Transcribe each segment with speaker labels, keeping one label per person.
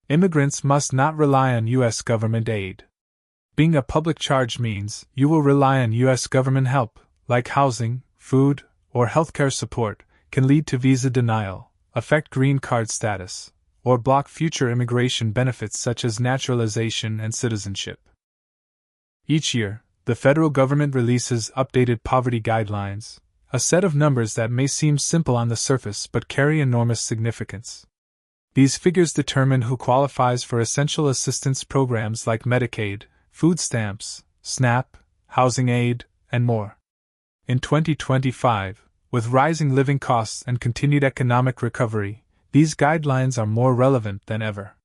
Speaker 1: Immigrants must not rely on U.S. government aid. Being a public charge means you will rely on U.S. government help, like housing, food, or healthcare support, can lead to visa denial, affect green card status, or block future immigration benefits such as naturalization and citizenship. Each year, the federal government releases updated poverty guidelines, a set of numbers that may seem simple on the surface but carry enormous significance. These figures determine who qualifies for essential assistance programs like Medicaid, food stamps, SNAP, housing aid, and more. In 2025, with rising living costs and continued economic recovery, these guidelines are more relevant than ever.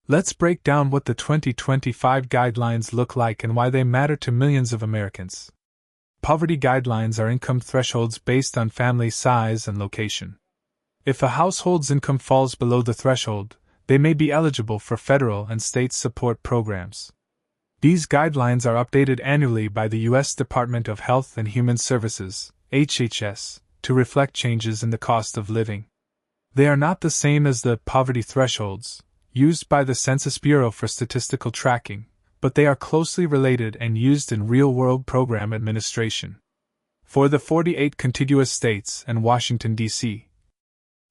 Speaker 1: Let's break down what the 2025 guidelines look like and why they matter to millions of Americans. Poverty guidelines are income thresholds based on family size and location. If a household's income falls below the threshold, they may be eligible for federal and state support programs. These guidelines are updated annually by the U.S. Department of Health and Human Services, HHS, to reflect changes in the cost of living. They are not the same as the poverty thresholds, used by the Census Bureau for statistical tracking, but they are closely related and used in real-world program administration. For the 48 contiguous states and Washington, D.C.,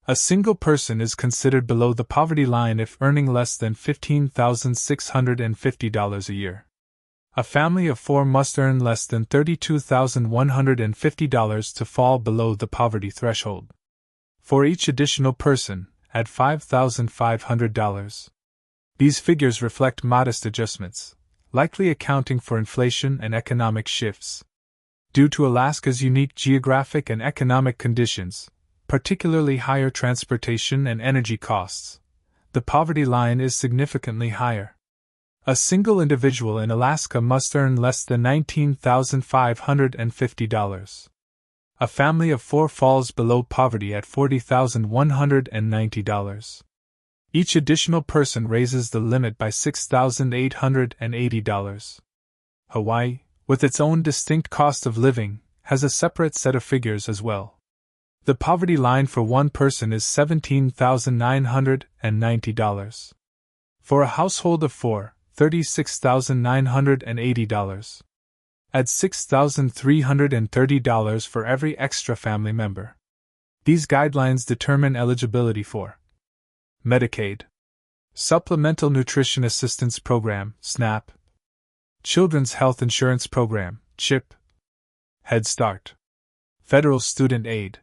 Speaker 1: a single person is considered below the poverty line if earning less than $15,650 a year. A family of 4 must earn less than $32,150 to fall below the poverty threshold. For each additional person, add $5,500. These figures reflect modest adjustments, likely accounting for inflation and economic shifts. Due to Alaska's unique geographic and economic conditions, particularly higher transportation and energy costs, the poverty line is significantly higher. A single individual in Alaska must earn less than $19,550. A family of 4 falls below poverty at $40,190. Each additional person raises the limit by $6,880. Hawaii, with its own distinct cost of living, has a separate set of figures as well. The poverty line for one person is $17,990. For a household of 4, $36,980. Add $6,330 for every extra family member. These guidelines determine eligibility for Medicaid, Supplemental Nutrition Assistance Program, SNAP, Children's Health Insurance Program, CHIP, Head Start, Federal Student Aid,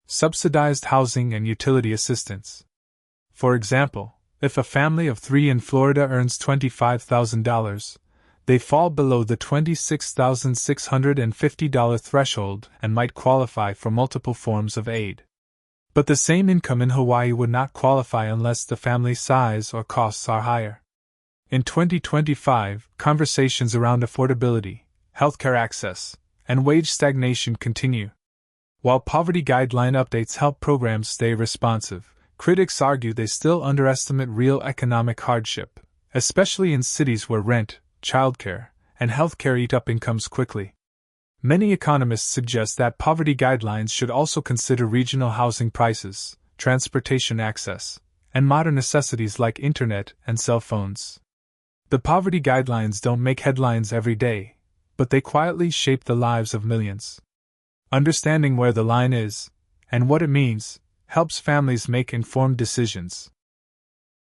Speaker 1: Subsidized housing and utility assistance. For example, if a family of 3 in Florida earns $25,000, they fall below the $26,650 threshold and might qualify for multiple forms of aid. But the same income in Hawaii would not qualify unless the family size or costs are higher. In 2025, conversations around affordability, healthcare access, and wage stagnation continue. While poverty guideline updates help programs stay responsive, critics argue they still underestimate real economic hardship, especially in cities where rent, childcare, and healthcare eat up incomes quickly. Many economists suggest that poverty guidelines should also consider regional housing prices, transportation access, and modern necessities like internet and cell phones. The poverty guidelines don't make headlines every day, but they quietly shape the lives of millions. Understanding where the line is, and what it means, helps families make informed decisions.